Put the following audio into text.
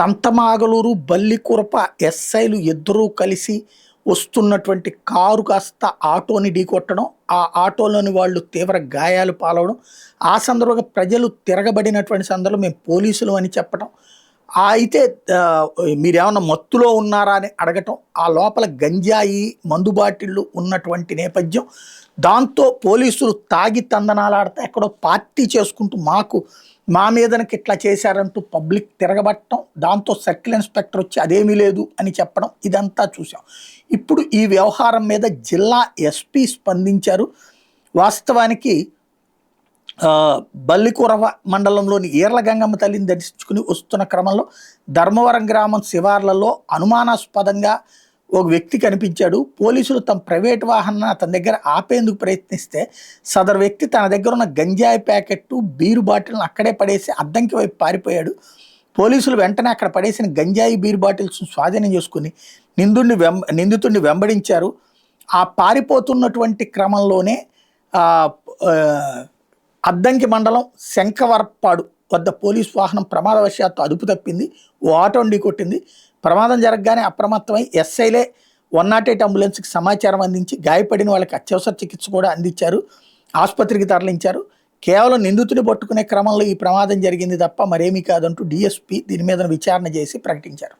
సంతమాగలూరు బల్లికురప ఎస్ఐలు ఇద్దరూ కలిసి వస్తున్నటువంటి కారు కాస్త ఆటోని ఢీకొట్టడం, ఆ ఆటోలోని వాళ్ళు తీవ్ర గాయాలు పాలవడం, ఆ సందర్భంగా ప్రజలు తిరగబడినటువంటి సందర్భంలో మేము పోలీసులు అని చెప్పడం, అయితే మీరేమన్నా మత్తులో ఉన్నారా అని అడగటం, ఆ లోపల గంజాయి మందు బాటిళ్ళు ఉన్నటువంటి నేపథ్యం. దాంతో పోలీసులు తాగి తందనాలాడితే ఎక్కడో పార్టీ చేసుకుంటూ మా మీదనకి ఇట్లా చేశారంటూ పబ్లిక్ తిరగబట్టడం, దాంతో సర్కిల్ ఇన్స్పెక్టర్ వచ్చి అదేమీ లేదు అని చెప్పడం, ఇదంతా చూసాం. ఇప్పుడు ఈ వ్యవహారం మీద జిల్లా ఎస్పీ స్పందించారు. వాస్తవానికి బల్లికురవ మండలంలోని ఈర్లగంగమ్మ తల్లిని దర్శించుకుని వస్తున్న క్రమంలో ధర్మవరం గ్రామం శివార్లలో అనుమానాస్పదంగా ఒక వ్యక్తి కనిపించాడు. పోలీసులు తమ ప్రైవేట్ వాహనాన్ని అతని దగ్గర ఆపేందుకు ప్రయత్నిస్తే సదరు వ్యక్తి తన దగ్గర ఉన్న గంజాయి ప్యాకెట్టు, బీరు బాటిల్ను అక్కడే పడేసి అద్దంకి వైపు పారిపోయాడు. పోలీసులు వెంటనే అక్కడ పడేసిన గంజాయి, బీరు బాటిల్స్ స్వాధీనం చేసుకుని నిందితుడిని వెంబడించారు. ఆ పారిపోతున్నటువంటి క్రమంలోనే అద్దంకి మండలం శంఖవరప్పాడు వద్ద పోలీసు వాహనం ప్రమాదవశాత్తు అదుపు తప్పింది. ఓ ఆటోని ఢీకొట్టింది. ప్రమాదం జరగగానే అప్రమత్తమై ఎస్ఐలే 108 అంబులెన్స్కి సమాచారం అందించి గాయపడిన వాళ్ళకి అత్యవసర చికిత్స కూడా అందించారు. ఆసుపత్రికి తరలించారు. కేవలం నిందితుడిని పట్టుకునే క్రమంలో ఈ ప్రమాదం జరిగింది తప్ప మరేమీ కాదంటూ డిఎస్పీ దీని మీద విచారణ చేసి ప్రకటించారు.